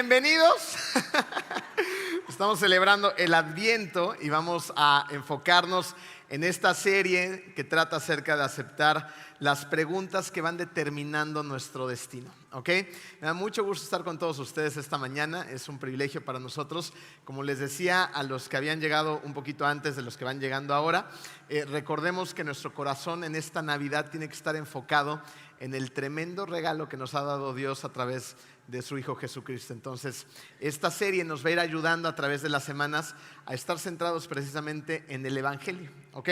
Bienvenidos. Estamos celebrando el Adviento y vamos a enfocarnos en esta serie que trata acerca de aceptar las preguntas que van determinando nuestro destino. ¿Ok? Me da mucho gusto estar con todos ustedes esta mañana. Es un privilegio para nosotros. Como les decía a los que habían llegado un poquito antes de los que van llegando ahora, recordemos que nuestro corazón en esta Navidad tiene que estar enfocado en el tremendo regalo que nos ha dado Dios a través de su Hijo Jesucristo. Entonces, esta serie nos va a ir ayudando a través de las semanas a estar centrados precisamente en el Evangelio, ¿ok?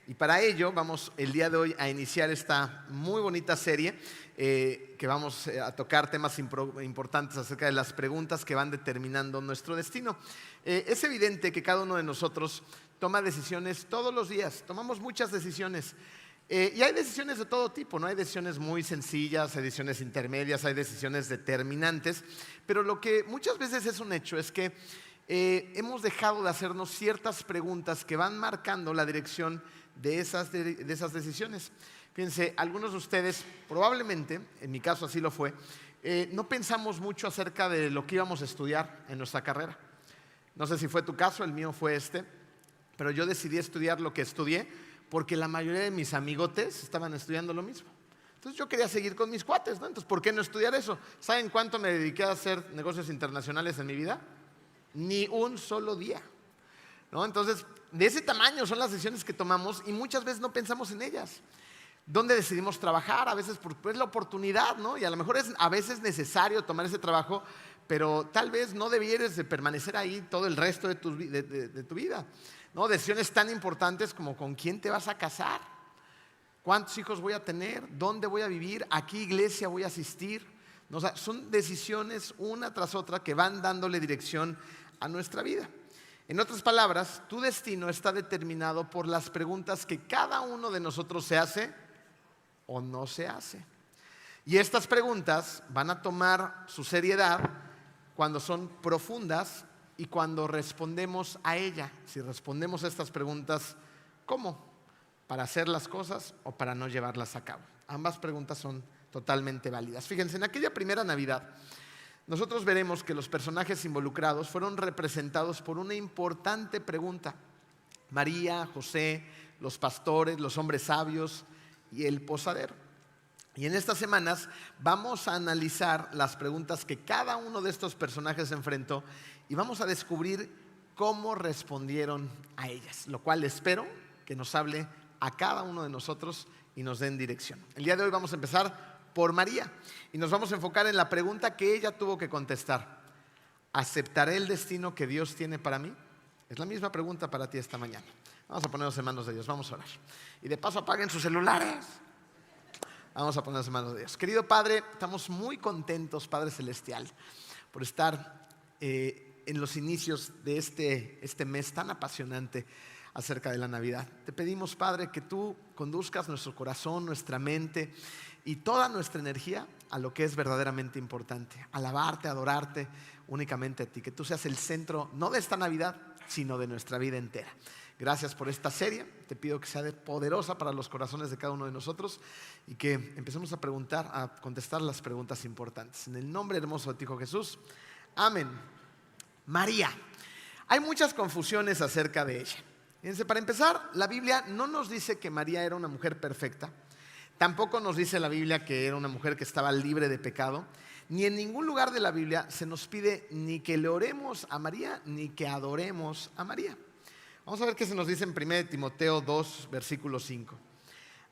Y para ello vamos el día de hoy a iniciar esta muy bonita serie que vamos a tocar temas importantes acerca de las preguntas que van determinando nuestro destino. Es evidente que cada uno de nosotros toma decisiones todos los días, tomamos muchas decisiones. Y hay decisiones de todo tipo, ¿no? Hay decisiones muy sencillas, hay decisiones intermedias, hay decisiones determinantes, pero lo que muchas veces es un hecho es que hemos dejado de hacernos ciertas preguntas que van marcando la dirección de esas decisiones. Fíjense, algunos de ustedes probablemente, en mi caso así lo fue, no pensamos mucho acerca de lo que íbamos a estudiar en nuestra carrera. No sé si fue tu caso, el mío fue pero yo decidí estudiar lo que estudié porque la mayoría de mis amigotes estaban estudiando lo mismo. Entonces yo quería seguir con mis cuates, ¿no? Entonces, ¿por qué no estudiar eso? ¿Saben cuánto me dediqué a hacer negocios internacionales en mi vida? Ni un solo día, ¿no? Entonces, de ese tamaño son las decisiones que tomamos y muchas veces no pensamos en ellas. ¿Dónde decidimos trabajar? A veces es la oportunidad, ¿no? Y a lo mejor es a veces necesario tomar ese trabajo, pero tal vez no debieres de permanecer ahí todo el resto de tu vida, ¿no? Decisiones tan importantes como con quién te vas a casar, cuántos hijos voy a tener, dónde voy a vivir, a qué iglesia voy a asistir, ¿no? O sea, son decisiones una tras otra que van dándole dirección a nuestra vida. En otras palabras, tu destino está determinado por las preguntas que cada uno de nosotros se hace o no se hace. Y estas preguntas van a tomar su seriedad cuando son profundas y cuando respondemos a ella. Si respondemos a estas preguntas, ¿cómo? ¿Para hacer las cosas o para no llevarlas a cabo? Ambas preguntas son totalmente válidas. Fíjense, en aquella primera Navidad, nosotros veremos que los personajes involucrados fueron representados por una importante pregunta. María, José, los pastores, los hombres sabios y el posadero. Y en estas semanas vamos a analizar las preguntas que cada uno de estos personajes enfrentó y vamos a descubrir cómo respondieron a ellas, lo cual espero que nos hable a cada uno de nosotros y nos den dirección. El día de hoy vamos a empezar por María y nos vamos a enfocar en la pregunta que ella tuvo que contestar. ¿Aceptaré el destino que Dios tiene para mí? Es la misma pregunta para ti esta mañana. Vamos a ponernos en manos de Dios, vamos a orar. Y de paso apaguen sus celulares. Vamos a ponernos en manos de Dios. Querido Padre, estamos muy contentos, Padre Celestial, por estar en los inicios de este mes tan apasionante acerca de la Navidad. Te pedimos, Padre, que tú conduzcas nuestro corazón, nuestra mente y toda nuestra energía a lo que es verdaderamente importante. Alabarte, adorarte únicamente a ti. Que tú seas el centro, no de esta Navidad, sino de nuestra vida entera. Gracias por esta serie. Te pido que sea poderosa para los corazones de cada uno de nosotros y que empecemos a contestar las preguntas importantes. En el nombre hermoso de tu Hijo Jesús. Amén. María. Hay muchas confusiones acerca de ella. Fíjense, para empezar, la Biblia no nos dice que María era una mujer perfecta. Tampoco nos dice la Biblia que era una mujer que estaba libre de pecado. Ni en ningún lugar de la Biblia se nos pide ni que le oremos a María ni que adoremos a María. Vamos a ver qué se nos dice en 1 Timoteo 2, versículo 5.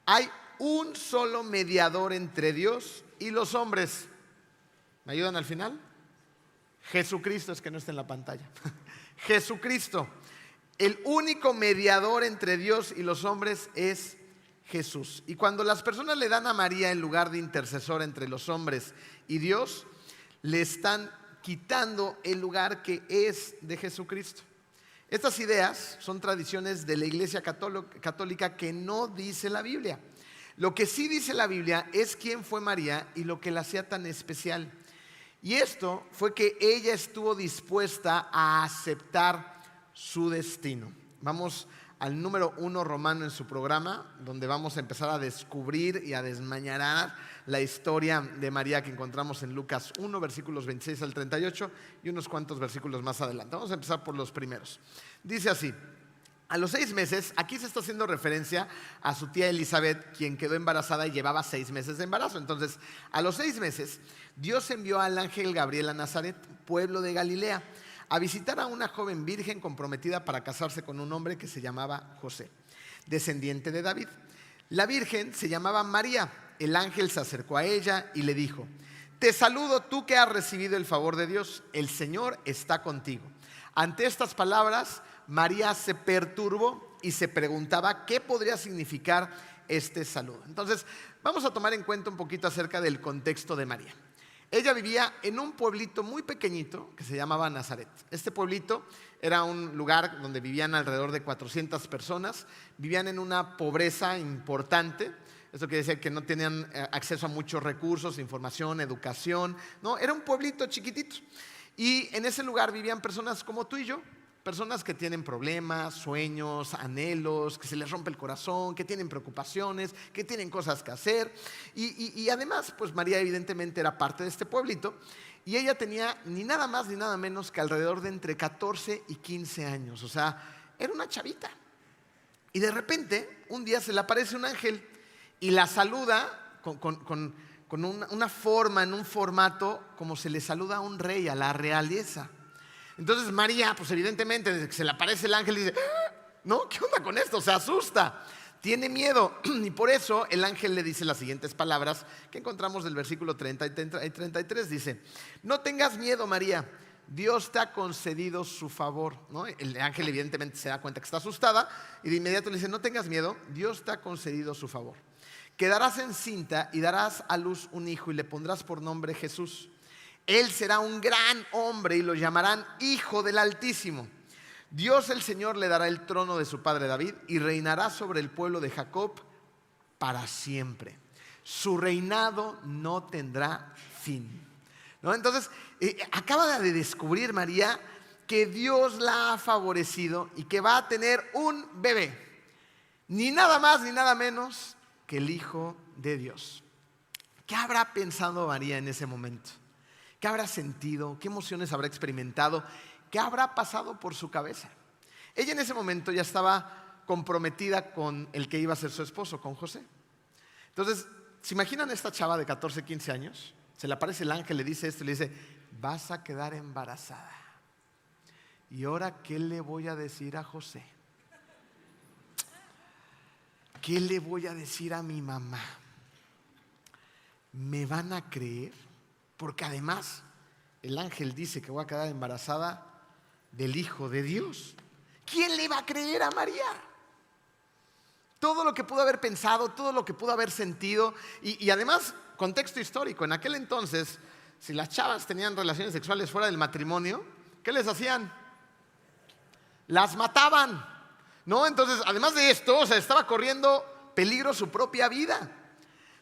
Hay un solo mediador entre Dios y los hombres. ¿Me ayudan al final? Jesucristo, es que no está en la pantalla. Jesucristo. El único mediador entre Dios y los hombres es Jesús. Y cuando las personas le dan a María el lugar de intercesor entre los hombres y Dios, le están quitando el lugar que es de Jesucristo. Estas ideas son tradiciones de la Iglesia Católica que no dice la Biblia. Lo que sí dice la Biblia es quién fue María y lo que la hacía tan especial. Y esto fue que ella estuvo dispuesta a aceptar su destino. Vamos al número 1 romano en su programa, donde vamos a empezar a descubrir y a desmañanar la historia de María que encontramos en Lucas 1, versículos 26 al 38 y unos cuantos versículos más adelante. Vamos a empezar por los primeros. Dice así: a los 6 meses, aquí se está haciendo referencia a su tía Elizabeth, quien quedó embarazada y llevaba 6 meses de embarazo. Entonces, a los 6 meses, Dios envió al ángel Gabriel a Nazaret, pueblo de Galilea, a visitar a una joven virgen comprometida para casarse con un hombre que se llamaba José, descendiente de David. La virgen se llamaba María. El ángel se acercó a ella y le dijo: te saludo, tú que has recibido el favor de Dios, el Señor está contigo. Ante estas palabras, María se perturbó y se preguntaba qué podría significar este saludo. Entonces, vamos a tomar en cuenta un poquito acerca del contexto de María. Ella vivía en un pueblito muy pequeñito que se llamaba Nazaret. Este pueblito era un lugar donde vivían alrededor de 400 personas. Vivían en una pobreza importante. Esto quiere decir que no tenían acceso a muchos recursos, información, educación. No, era un pueblito chiquitito. Y en ese lugar vivían personas como tú y yo. Personas que tienen problemas, sueños, anhelos, que se les rompe el corazón, que tienen preocupaciones, que tienen cosas que hacer. Y además, pues María evidentemente era parte de este pueblito. Y ella tenía ni nada más ni nada menos que alrededor de entre 14 y 15 años. O sea, era una chavita. Y de repente, un día se le aparece un ángel y la saluda con una forma, en un formato, como se le saluda a un rey, a la realeza. Entonces María, pues evidentemente, desde que se le aparece el ángel, dice: ¿no? ¿Qué onda con esto? Se asusta, tiene miedo. Y por eso el ángel le dice las siguientes palabras que encontramos del versículo 30 y 33. Dice: no tengas miedo, María, Dios te ha concedido su favor, ¿no? El ángel evidentemente se da cuenta que está asustada y de inmediato le dice: no tengas miedo, Dios te ha concedido su favor. Quedarás encinta y darás a luz un hijo y le pondrás por nombre Jesús. Él será un gran hombre y lo llamarán Hijo del Altísimo. Dios el Señor le dará el trono de su padre David y reinará sobre el pueblo de Jacob para siempre. Su reinado no tendrá fin, ¿no? Entonces, acaba de descubrir María que Dios la ha favorecido y que va a tener un bebé. Ni nada más ni nada menos que el Hijo de Dios. ¿Qué habrá pensado María en ese momento? ¿Qué habrá sentido? ¿Qué emociones habrá experimentado? ¿Qué habrá pasado por su cabeza? Ella en ese momento ya estaba comprometida con el que iba a ser su esposo, con José. Entonces, ¿se imaginan a esta chava de 14, 15 años? Se le aparece el ángel, le dice esto y le dice: vas a quedar embarazada. ¿Y ahora qué le voy a decir a José? ¿Qué le voy a decir a mi mamá? ¿Me van a creer? Porque además el ángel dice que voy a quedar embarazada del Hijo de Dios. ¿Quién le va a creer a María? Todo lo que pudo haber pensado, todo lo que pudo haber sentido. Y además, contexto histórico. En aquel entonces, si las chavas tenían relaciones sexuales fuera del matrimonio, ¿qué les hacían? Las mataban, ¿no? Entonces, además de esto, o sea, estaba corriendo peligro su propia vida.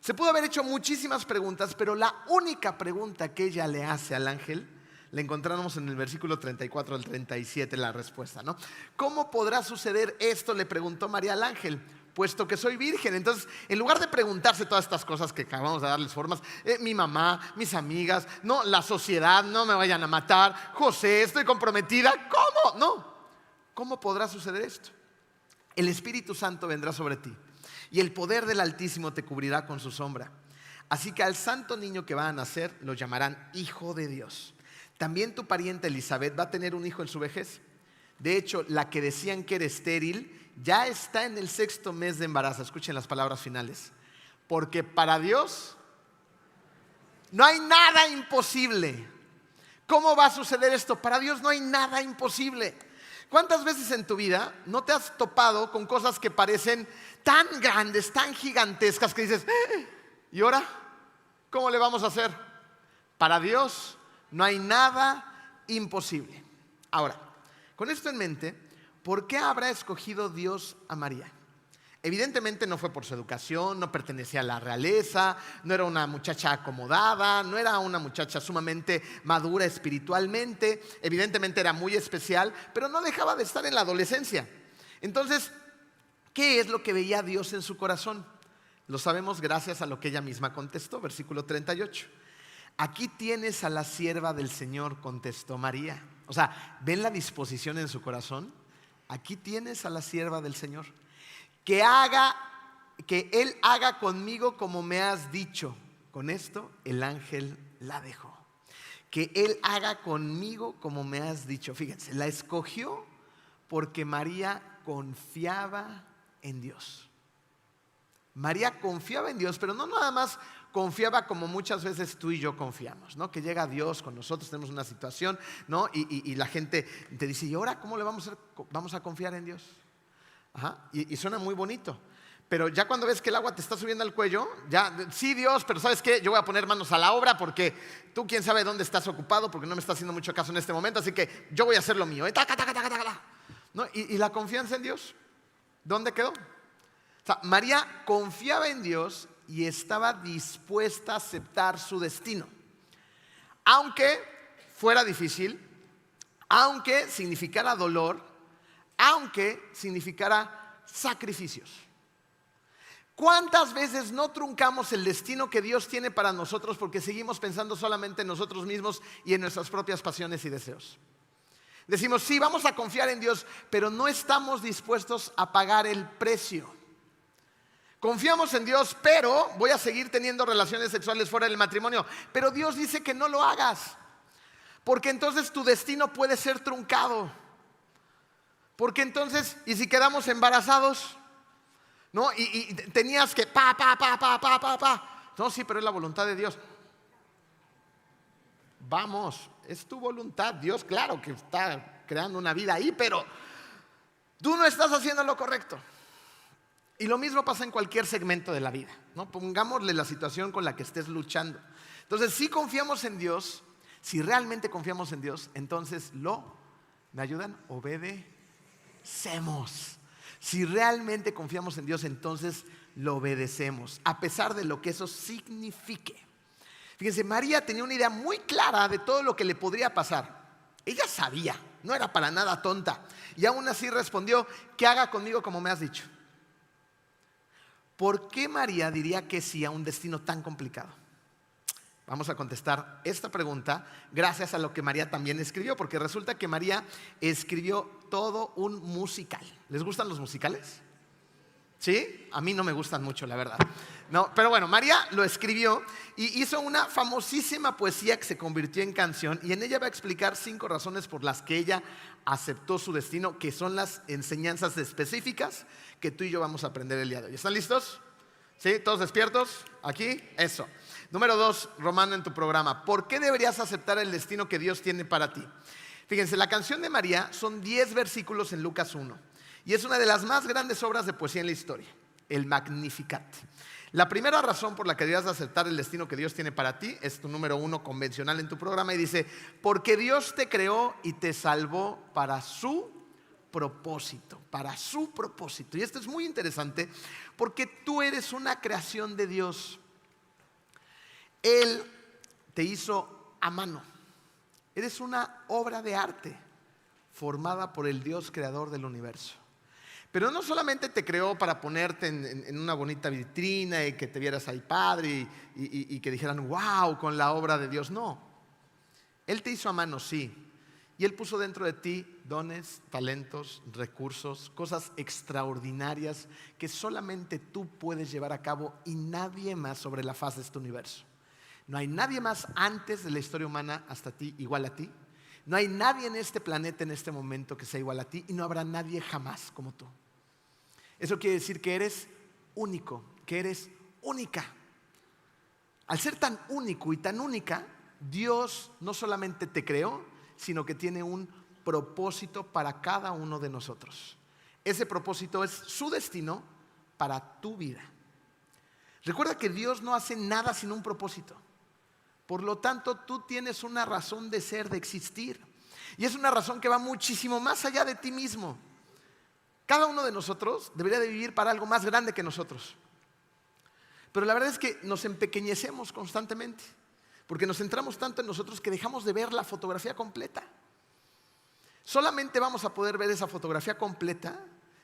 Se pudo haber hecho muchísimas preguntas, pero la única pregunta que ella le hace al ángel, la encontramos en el versículo 34 al 37, la respuesta, ¿no? ¿Cómo podrá suceder esto?, le preguntó María al ángel, puesto que soy virgen. Entonces, en lugar de preguntarse todas estas cosas que acabamos de darles formas, mi mamá, mis amigas, no, la sociedad, no me vayan a matar, José, estoy comprometida, ¿cómo? No, ¿cómo podrá suceder esto? El Espíritu Santo vendrá sobre ti y el poder del Altísimo te cubrirá con su sombra. Así que al santo niño que va a nacer lo llamarán Hijo de Dios. También tu pariente Elizabeth va a tener un hijo en su vejez. De hecho, la que decían que era estéril ya está en el 6º mes de embarazo. Escuchen las palabras finales. Porque para Dios no hay nada imposible. ¿Cómo va a suceder esto? Para Dios no hay nada imposible. ¿Cuántas veces en tu vida no te has topado con cosas que parecen tan grandes, tan gigantescas, que dices: ¿y ahora cómo le vamos a hacer? Para Dios no hay nada imposible. Ahora, con esto en mente, ¿por qué habrá escogido Dios a María? Evidentemente no fue por su educación, no pertenecía a la realeza, no era una muchacha acomodada, no era una muchacha sumamente madura espiritualmente. Evidentemente era muy especial, pero no dejaba de estar en la adolescencia. Entonces, ¿Qué es lo que veía Dios en su corazón? Lo sabemos gracias a lo que ella misma contestó, versículo 38. Aquí tienes a la sierva del Señor, contestó María. O sea, ¿ven la disposición en su corazón? Aquí tienes a la sierva del Señor. Que Él haga conmigo como me has dicho. Con esto el ángel la dejó. Que Él haga conmigo como me has dicho. Fíjense, la escogió porque María confiaba en Dios. María confiaba en Dios, pero no nada más confiaba como muchas veces tú y yo confiamos, ¿no? Que llega Dios con nosotros, tenemos una situación, ¿no? Y la gente te dice, ¿y ahora cómo le vamos a hacer? ¿Vamos a confiar en Dios? Ajá. Y suena muy bonito. Pero ya cuando ves que el agua te está subiendo al cuello, ya, sí Dios, pero ¿sabes qué? Yo voy a poner manos a la obra porque tú quién sabe dónde estás ocupado, porque no me estás haciendo mucho caso en este momento, así que yo voy a hacer lo mío. Taca, taca, taca, taca, taca. ¿No? Y la confianza en Dios, ¿dónde quedó? O sea, María confiaba en Dios y estaba dispuesta a aceptar su destino. Aunque fuera difícil, aunque significara dolor, aunque significara sacrificios. ¿Cuántas veces no truncamos el destino que Dios tiene para nosotros porque seguimos pensando solamente en nosotros mismos y en nuestras propias pasiones y deseos? Decimos, sí, vamos a confiar en Dios, pero no estamos dispuestos a pagar el precio. Confiamos en Dios, pero voy a seguir teniendo relaciones sexuales fuera del matrimonio. Pero Dios dice que no lo hagas, porque entonces tu destino puede ser truncado. Porque entonces, ¿y si quedamos embarazados? ¿No? Y tenías que pa. No, sí, pero es la voluntad de Dios. Vamos, es tu voluntad. Dios, claro que está creando una vida ahí, pero tú no estás haciendo lo correcto. Y lo mismo pasa en cualquier segmento de la vida, ¿no? Pongámosle la situación con la que estés luchando. Entonces, si confiamos en Dios, si realmente confiamos en Dios, entonces ¿me ayudan? Obedecemos. Si realmente confiamos en Dios, entonces lo obedecemos, a pesar de lo que eso signifique. Fíjense, María tenía una idea muy clara de todo lo que le podría pasar. Ella sabía, no era para nada tonta. Y aún así respondió, que haga conmigo como me has dicho. ¿Por qué María diría que sí a un destino tan complicado? Vamos a contestar esta pregunta gracias a lo que María también escribió, porque resulta que María escribió todo un musical. ¿Les gustan los musicales? ¿Sí? A mí no me gustan mucho, la verdad. No, pero bueno, María lo escribió y hizo una famosísima poesía que se convirtió en canción, y en ella va a explicar 5 razones por las que ella aceptó su destino, que son las enseñanzas específicas que tú y yo vamos a aprender el día de hoy. ¿Están listos? ¿Sí? ¿Todos despiertos? ¿Aquí? Eso. Número 2, Romano, en tu programa. ¿Por qué deberías aceptar el destino que Dios tiene para ti? Fíjense, la canción de María son 10 versículos en Lucas 1. Y es una de las más grandes obras de poesía en la historia, el Magnificat. La primera razón por la que deberías aceptar el destino que Dios tiene para ti es tu número 1 convencional en tu programa, y dice, porque Dios te creó y te salvó para su propósito, para su propósito. Y esto es muy interesante porque tú eres una creación de Dios. Él te hizo a mano. Eres una obra de arte formada por el Dios creador del universo. Pero no solamente te creó para ponerte en una bonita vitrina y que te vieras ahí padre y que dijeran, wow, con la obra de Dios. No, Él te hizo a mano, sí. Y Él puso dentro de ti dones, talentos, recursos, cosas extraordinarias que solamente tú puedes llevar a cabo y nadie más sobre la faz de este universo. No hay nadie más antes de la historia humana hasta ti, igual a ti. No hay nadie en este planeta en este momento que sea igual a ti, y no habrá nadie jamás como tú. Eso quiere decir que eres único, que eres única. Al ser tan único y tan única, Dios no solamente te creó, sino que tiene un propósito para cada uno de nosotros. Ese propósito es su destino para tu vida. Recuerda que Dios no hace nada sin un propósito. Por lo tanto, tú tienes una razón de ser, de existir. Y es una razón que va muchísimo más allá de ti mismo. Cada uno de nosotros debería de vivir para algo más grande que nosotros. Pero la verdad es que nos empequeñecemos constantemente, porque nos centramos tanto en nosotros que dejamos de ver la fotografía completa. Solamente vamos a poder ver esa fotografía completa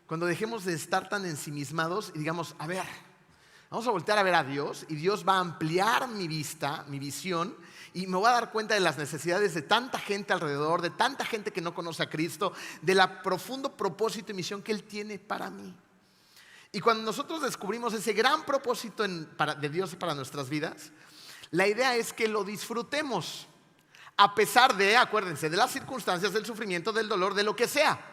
Cuando dejemos de estar tan ensimismados y digamos, a ver, vamos a voltear a ver a Dios y Dios va a ampliar mi vista, mi visión, y me voy a dar cuenta de las necesidades de tanta gente alrededor, de tanta gente que no conoce a Cristo, del profundo propósito y misión que Él tiene para mí. Y cuando nosotros descubrimos ese gran propósito de Dios para nuestras vidas, la idea es que lo disfrutemos, a pesar de, acuérdense, de las circunstancias, del sufrimiento, del dolor, de lo que sea.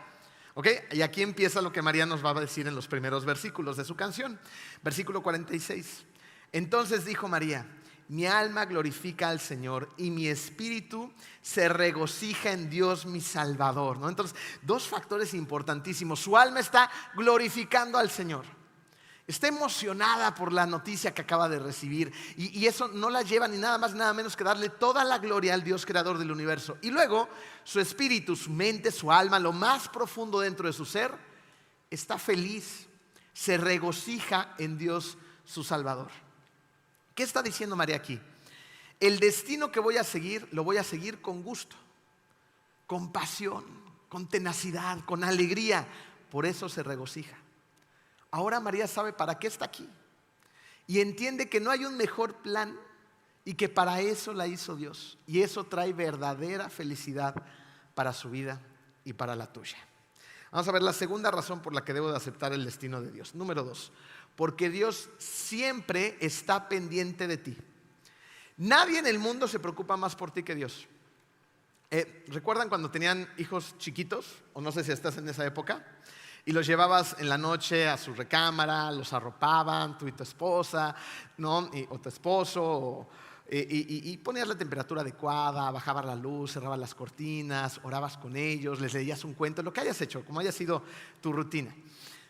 ¿Ok? Y aquí empieza lo que María nos va a decir en los primeros versículos de su canción. Versículo 46. Entonces dijo María: mi alma glorifica al Señor y mi espíritu se regocija en Dios mi Salvador, ¿no? Entonces, dos factores importantísimos. Su alma está glorificando al Señor. Está emocionada por la noticia que acaba de recibir, y eso no la lleva ni nada más ni nada menos que darle toda la gloria al Dios creador del universo. Y luego su espíritu, su mente, su alma, lo más profundo dentro de su ser, está feliz, se regocija en Dios su Salvador. ¿Qué está diciendo María aquí? El destino que voy a seguir, lo voy a seguir con gusto, con pasión, con tenacidad, con alegría. Por eso se regocija. Ahora María sabe para qué está aquí y entiende que no hay un mejor plan y que para eso la hizo Dios. Y eso trae verdadera felicidad para su vida y para la tuya. Vamos a ver la segunda razón por la que debo de aceptar el destino de Dios. Número 2, porque Dios siempre está pendiente de ti. Nadie en el mundo se preocupa más por ti que Dios. ¿Recuerdan cuando tenían hijos chiquitos? O no sé si estás en esa época. Y los llevabas en la noche a su recámara, los arropaban, tú y tu esposa, ¿no? O tu esposo, y ponías la temperatura adecuada, bajabas la luz, cerrabas las cortinas, orabas con ellos, les leías un cuento, lo que hayas hecho, como haya sido tu rutina,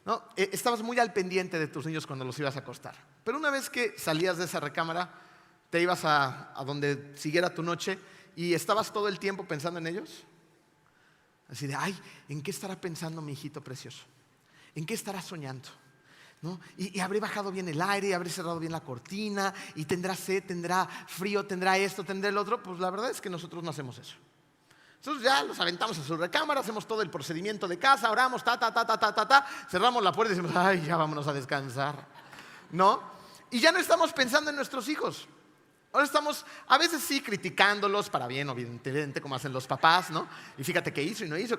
¿no? Estabas muy al pendiente de tus niños cuando los ibas a acostar. Pero una vez que salías de esa recámara, te ibas a donde siguiera tu noche y estabas todo el tiempo pensando en ellos. Así de, ay, ¿en qué estará pensando mi hijito precioso? ¿En qué estará soñando? ¿No? Y habré bajado bien el aire, habré cerrado bien la cortina, y tendrá sed, tendrá frío, tendrá esto, tendrá el otro. Pues la verdad es que nosotros no hacemos eso. Nosotros ya los aventamos a su recámara, hacemos todo el procedimiento de casa, oramos, cerramos la puerta y decimos, ay, ya vámonos a descansar, ¿no? Y ya no estamos pensando en nuestros hijos. Ahora estamos a veces sí criticándolos para bien, evidentemente, como hacen los papás, ¿no? Y fíjate qué hizo y no hizo,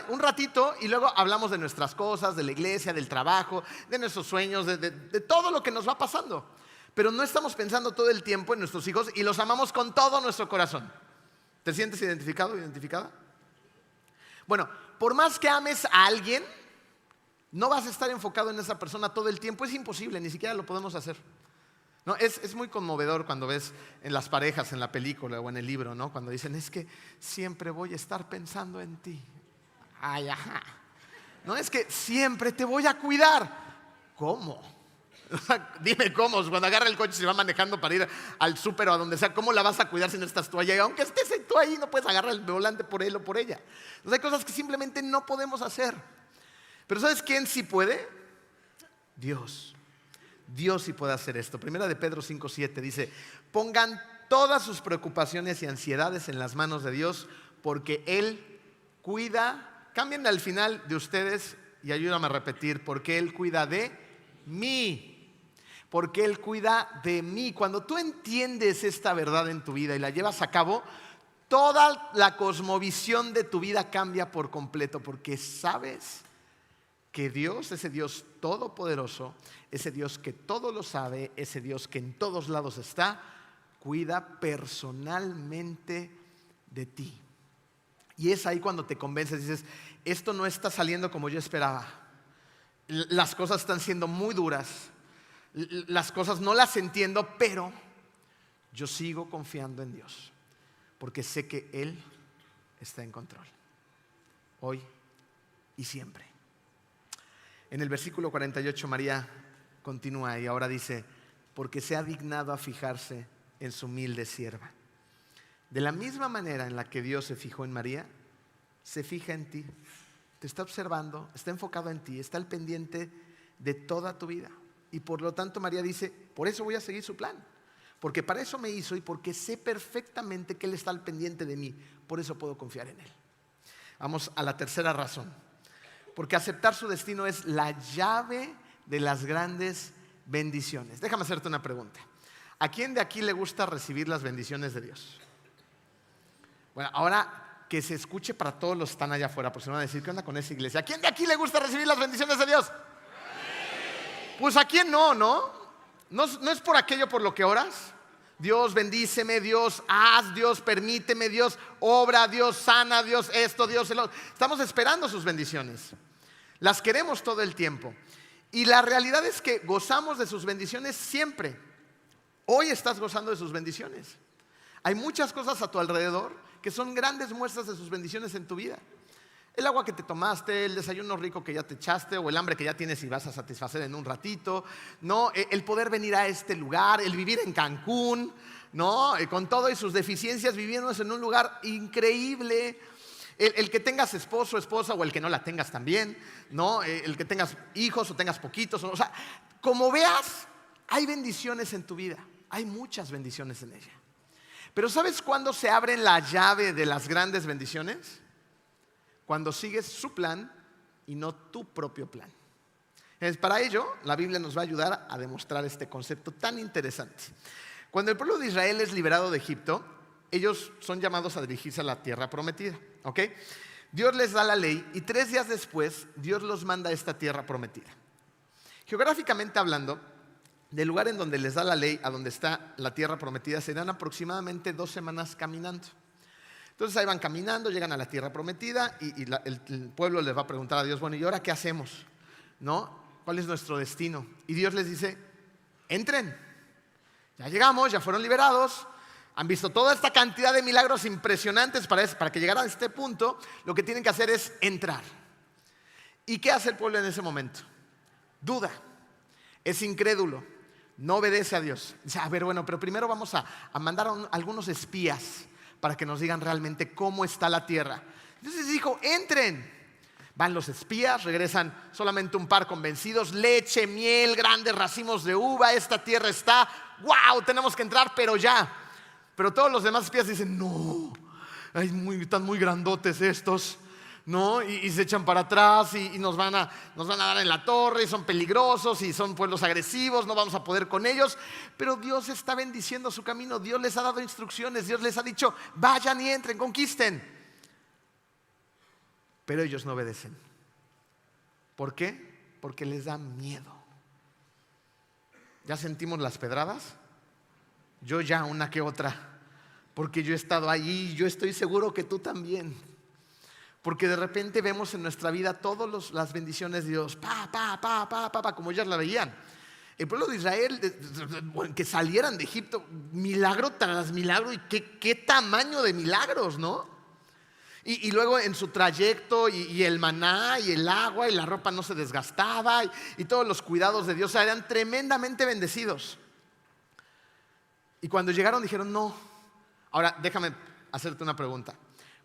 un ratito, y luego hablamos de nuestras cosas, de la iglesia, del trabajo, de nuestros sueños, de todo lo que nos va pasando. Pero no estamos pensando todo el tiempo en nuestros hijos y los amamos con todo nuestro corazón. ¿Te sientes identificado o identificada? Bueno, por más que ames a alguien, no vas a estar enfocado en esa persona todo el tiempo. Es imposible, ni siquiera lo podemos hacer. No, es muy conmovedor cuando ves en las parejas, en la película o en el libro, ¿no? Cuando dicen, es que siempre voy a estar pensando en ti. Ay, ajá. No, es que siempre te voy a cuidar. ¿Cómo? Dime cómo. Cuando agarra el coche y se va manejando para ir al súper o a donde sea, ¿cómo la vas a cuidar si no estás tú allá? Y aunque estés tú ahí, no puedes agarrar el volante por él o por ella. Entonces, hay cosas que simplemente no podemos hacer. Pero ¿sabes quién sí puede? Dios. Dios sí puede hacer esto. Primera de Pedro 5:7 dice, pongan todas sus preocupaciones y ansiedades en las manos de Dios, porque Él cuida. Cámbienle al final de ustedes y ayúdame a repetir, porque Él cuida de mí. Porque Él cuida de mí. Cuando tú entiendes esta verdad en tu vida y la llevas a cabo, toda la cosmovisión de tu vida cambia por completo, porque sabes que Dios, ese Dios todopoderoso, ese Dios que todo lo sabe, ese Dios que en todos lados está, cuida personalmente de ti. Y es ahí cuando te convences y dices, esto no está saliendo como yo esperaba. Las cosas están siendo muy duras. Las cosas no las entiendo, pero yo sigo confiando en Dios, porque sé que Él está en control, hoy y siempre. En el versículo 48 María continúa y ahora dice, porque se ha dignado a fijarse en su humilde sierva. De la misma manera en la que Dios se fijó en María, se fija en ti. Te está observando, está enfocado en ti, está al pendiente de toda tu vida. Y por lo tanto María dice, por eso voy a seguir su plan. Porque para eso me hizo y porque sé perfectamente que Él está al pendiente de mí. Por eso puedo confiar en Él. Vamos a la tercera razón. Porque aceptar su destino es la llave de las grandes bendiciones. Déjame hacerte una pregunta. ¿A quién de aquí le gusta recibir las bendiciones de Dios? Bueno, ahora que se escuche para todos los que están allá afuera, porque se van a decir, ¿qué onda con esa iglesia? ¿A quién de aquí le gusta recibir las bendiciones de Dios? Pues a quién no, ¿no? ¿No es por aquello por lo que oras? Dios bendíceme, Dios haz, Dios permíteme, Dios obra, Dios sana, Dios esto, Dios el otro. Estamos esperando sus bendiciones. Las queremos todo el tiempo. Y la realidad es que gozamos de sus bendiciones siempre. Hoy estás gozando de sus bendiciones. Hay muchas cosas a tu alrededor que son grandes muestras de sus bendiciones en tu vida. El agua que te tomaste, el desayuno rico que ya te echaste, o el hambre que ya tienes y vas a satisfacer en un ratito, ¿no? El poder venir a este lugar, el vivir en Cancún, ¿no? Con todo y sus deficiencias, viviendo en un lugar increíble. El que tengas esposo, esposa, o el que no la tengas también, ¿no? El que tengas hijos o tengas poquitos. O sea, como veas, hay bendiciones en tu vida. Hay muchas bendiciones en ella. Pero ¿sabes cuándo se abre la llave de las grandes bendiciones? Cuando sigues su plan y no tu propio plan. Para ello, la Biblia nos va a ayudar a demostrar este concepto tan interesante. Cuando el pueblo de Israel es liberado de Egipto, ellos son llamados a dirigirse a la tierra prometida, ¿ok? Dios les da la ley y 3 días después Dios los manda a esta tierra prometida. Geográficamente hablando, del lugar en donde les da la ley a donde está la tierra prometida serán aproximadamente 2 semanas caminando. Entonces ahí van caminando, llegan a la tierra prometida y el pueblo les va a preguntar a Dios, bueno, ¿y ahora qué hacemos? ¿No? ¿Cuál es nuestro destino? Y Dios les dice, entren. Ya llegamos, ya fueron liberados, han visto toda esta cantidad de milagros impresionantes para que llegaran a este punto. Lo que tienen que hacer es entrar. ¿Y qué hace el pueblo en ese momento? Duda, es incrédulo, no obedece a Dios. Dice, a ver, bueno, pero primero vamos a mandar a algunos espías para que nos digan realmente cómo está la tierra. Entonces dijo, entren. Van los espías, regresan solamente un par convencidos, leche, miel, grandes racimos de uva, esta tierra está, wow, tenemos que entrar, pero ya. Pero todos los demás espías dicen, no, están muy grandotes estos, ¿no? Y se echan para atrás y nos van a dar en la torre y son peligrosos y son pueblos agresivos, no vamos a poder con ellos. Pero Dios está bendiciendo su camino, Dios les ha dado instrucciones, Dios les ha dicho, vayan y entren, conquisten. Pero ellos no obedecen. ¿Por qué? Porque les da miedo. ¿Ya sentimos las pedradas? Yo ya una que otra, porque yo he estado allí y yo estoy seguro que tú también. Porque de repente vemos en nuestra vida todas las bendiciones de Dios, como ellas la veían. El pueblo de Israel, que salieran de Egipto, milagro tras milagro, y qué tamaño de milagros, ¿no? Y luego en su trayecto, y el maná, y el agua, y la ropa no se desgastaba, y todos los cuidados de Dios, o sea, eran tremendamente bendecidos. Y cuando llegaron dijeron, no. Ahora, déjame hacerte una pregunta.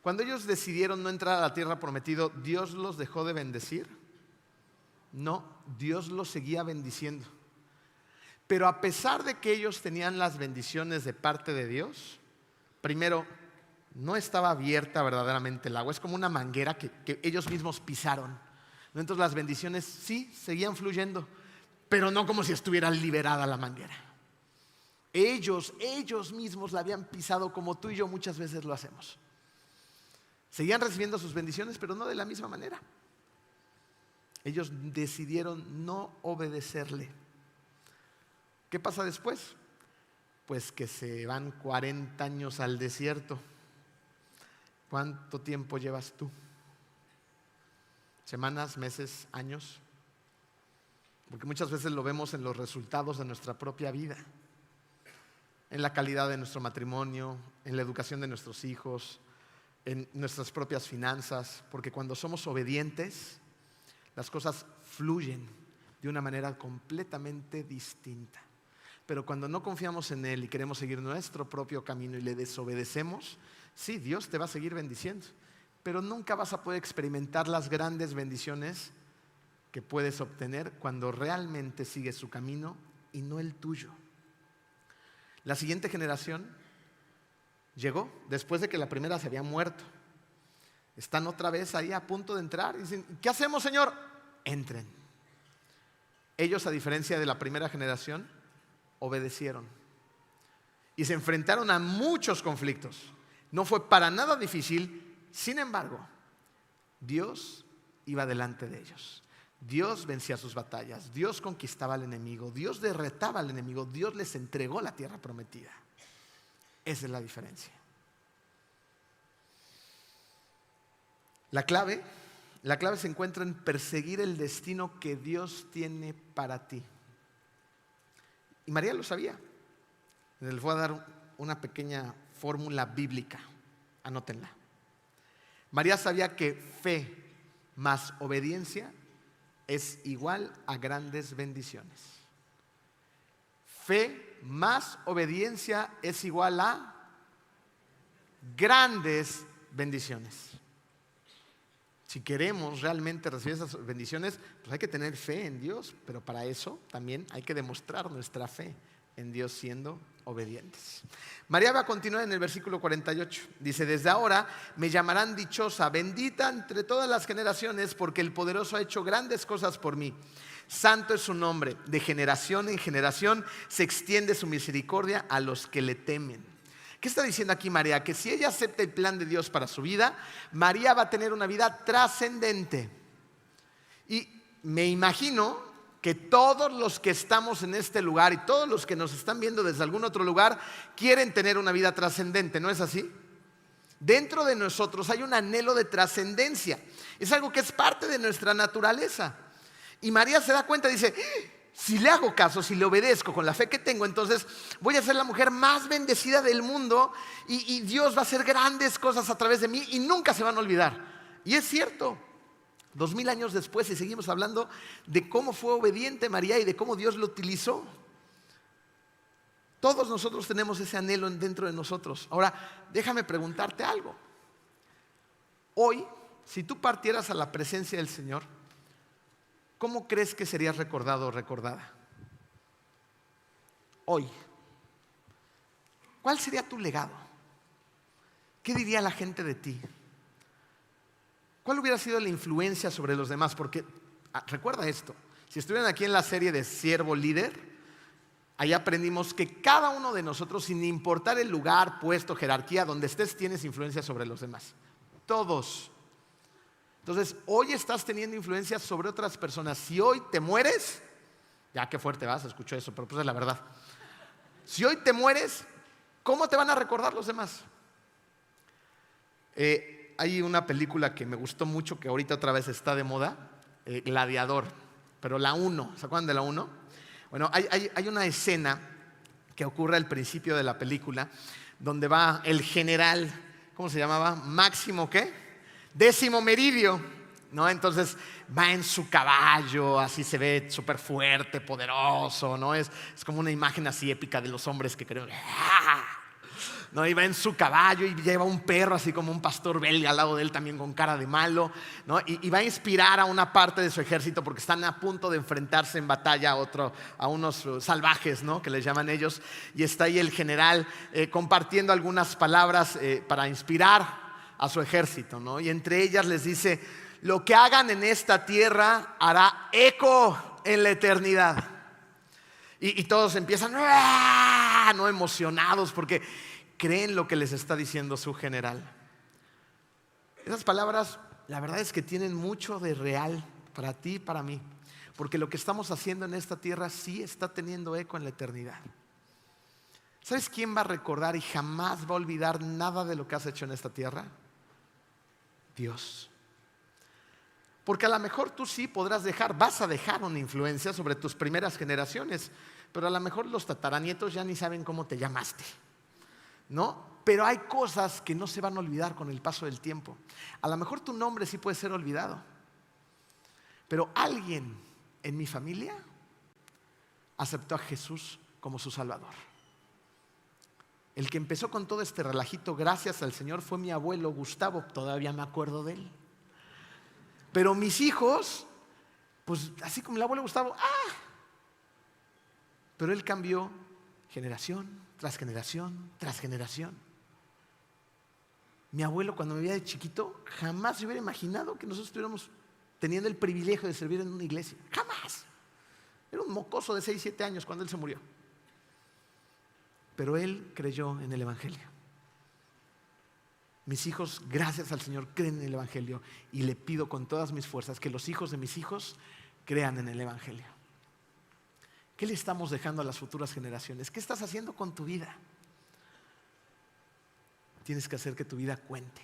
Cuando ellos decidieron no entrar a la tierra prometida, ¿Dios los dejó de bendecir? No, Dios los seguía bendiciendo. Pero a pesar de que ellos tenían las bendiciones de parte de Dios, primero, no estaba abierta verdaderamente el agua. Es como una manguera que ellos mismos pisaron. Entonces las bendiciones sí seguían fluyendo, pero no como si estuviera liberada la manguera. Ellos mismos la habían pisado como tú y yo muchas veces lo hacemos. Seguían recibiendo sus bendiciones, pero no de la misma manera. Ellos decidieron no obedecerle. ¿Qué pasa después? Pues que se van 40 años al desierto. ¿Cuánto tiempo llevas tú? ¿Semanas, meses, años? Porque muchas veces lo vemos en los resultados de nuestra propia vida. En la calidad de nuestro matrimonio, en la educación de nuestros hijos, en nuestras propias finanzas, porque cuando somos obedientes, las cosas fluyen de una manera completamente distinta. Pero cuando no confiamos en Él y queremos seguir nuestro propio camino y le desobedecemos, sí, Dios te va a seguir bendiciendo, pero nunca vas a poder experimentar las grandes bendiciones que puedes obtener cuando realmente sigues su camino y no el tuyo. La siguiente generación llegó después de que la primera se había muerto. Están otra vez ahí a punto de entrar y dicen, ¿qué hacemos, Señor? Entren. Ellos, a diferencia de la primera generación, obedecieron y se enfrentaron a muchos conflictos. No fue para nada difícil. Sin embargo, Dios iba delante de ellos. Dios vencía sus batallas. Dios conquistaba al enemigo. Dios derretaba al enemigo. Dios les entregó la tierra prometida. Esa es la diferencia. La clave se encuentra en perseguir el destino que Dios tiene para ti. Y María lo sabía. Les voy a dar una pequeña fórmula bíblica. Anótenla. María sabía que fe más obediencia es igual a grandes bendiciones. Fe más obediencia es igual a grandes bendiciones. Si queremos realmente recibir esas bendiciones, pues hay que tener fe en Dios, pero para eso también hay que demostrar nuestra fe en Dios siendo obedientes. María va a continuar en el versículo 48. Dice, desde ahora me llamarán dichosa, bendita entre todas las generaciones, porque el poderoso ha hecho grandes cosas por mí. Santo es su nombre, de generación en generación se extiende su misericordia a los que le temen. ¿Qué está diciendo aquí María? Que si ella acepta el plan de Dios para su vida, María va a tener una vida trascendente. Y me imagino que todos los que estamos en este lugar y todos los que nos están viendo desde algún otro lugar quieren tener una vida trascendente, ¿no es así? Dentro de nosotros hay un anhelo de trascendencia. Es algo que es parte de nuestra naturaleza. Y María se da cuenta y dice, si le hago caso, si le obedezco con la fe que tengo, entonces voy a ser la mujer más bendecida del mundo y Dios va a hacer grandes cosas a través de mí y nunca se van a olvidar. Y es cierto, 2000 años después y seguimos hablando de cómo fue obediente María y de cómo Dios lo utilizó. Todos nosotros tenemos ese anhelo dentro de nosotros. Ahora, déjame preguntarte algo. Hoy, si tú partieras a la presencia del Señor, ¿cómo crees que serías recordado o recordada? Hoy, ¿cuál sería tu legado? ¿Qué diría la gente de ti? ¿Cuál hubiera sido la influencia sobre los demás? Porque recuerda esto, si estuvieran aquí en la serie de Siervo Líder, ahí aprendimos que cada uno de nosotros, sin importar el lugar, puesto, jerarquía, donde estés, tienes influencia sobre los demás. Todos. Entonces, hoy estás teniendo influencia sobre otras personas. Si hoy te mueres, ya qué fuerte vas, escucho eso, pero pues es la verdad. Si hoy te mueres, ¿cómo te van a recordar los demás? Hay una película que me gustó mucho, que ahorita otra vez está de moda, Gladiador, pero la 1, ¿se acuerdan de la 1? Bueno, hay una escena que ocurre al principio de la película, donde va el general, ¿cómo se llamaba? Máximo, ¿qué? Décimo Meridio, ¿no? Entonces va en su caballo, así se ve súper fuerte, poderoso, ¿no? Es como una imagen así épica de los hombres que creen, ¿no? Y va en su caballo y lleva un perro así como un pastor belga al lado de él también con cara de malo, ¿no? Y va a inspirar a una parte de su ejército porque están a punto de enfrentarse en batalla a unos salvajes, ¿no? Que les llaman ellos, y está ahí el general compartiendo algunas palabras para inspirar a su ejército, ¿no? Y entre ellas les dice, lo que hagan en esta tierra hará eco en la eternidad. Y todos empiezan ¿no? Emocionados porque creen lo que les está diciendo su general. Esas palabras, la verdad es que tienen mucho de real para ti y para mí, porque lo que estamos haciendo en esta tierra sí está teniendo eco en la eternidad. ¿Sabes quién va a recordar y jamás va a olvidar nada de lo que has hecho en esta tierra? Dios. Porque a lo mejor tú sí vas a dejar una influencia sobre tus primeras generaciones, pero a lo mejor los tataranietos ya ni saben cómo te llamaste, ¿no? Pero hay cosas que no se van a olvidar con el paso del tiempo. A lo mejor tu nombre sí puede ser olvidado, pero alguien en mi familia aceptó a Jesús como su Salvador. El que empezó con todo este relajito, gracias al Señor, fue mi abuelo Gustavo. Todavía me acuerdo de él. Pero mis hijos, pues así como el abuelo Gustavo, pero él cambió generación tras generación tras generación. Mi abuelo, cuando me veía de chiquito, jamás se hubiera imaginado que nosotros estuviéramos teniendo el privilegio de servir en una iglesia. Jamás. Era un mocoso de 6, 7 años cuando él se murió. Pero él creyó en el Evangelio. Mis hijos, gracias al Señor, creen en el Evangelio. Y le pido con todas mis fuerzas que los hijos de mis hijos crean en el Evangelio. ¿Qué le estamos dejando a las futuras generaciones? ¿Qué estás haciendo con tu vida? Tienes que hacer que tu vida cuente,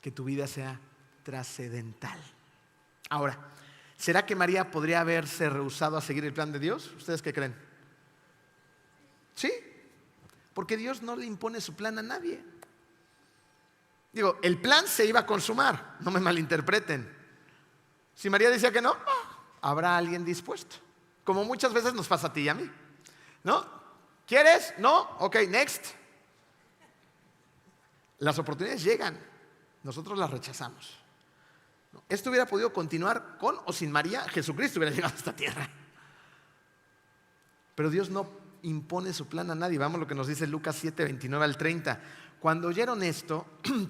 que tu vida sea trascendental. Ahora, ¿será que María podría haberse rehusado a seguir el plan de Dios? ¿Ustedes qué creen? Sí, porque Dios no le impone su plan a nadie. Digo, el plan se iba a consumar, no me malinterpreten. Si María decía que no, habrá alguien dispuesto. Como muchas veces nos pasa a ti y a mí, ¿no? ¿Quieres? No, ok, next. Las oportunidades llegan, nosotros las rechazamos. Esto hubiera podido continuar con o sin María, Jesucristo hubiera llegado a esta tierra. Pero Dios no impone su plan a nadie. Vamos lo que nos dice Lucas 7, 29 al 30. Cuando oyeron esto,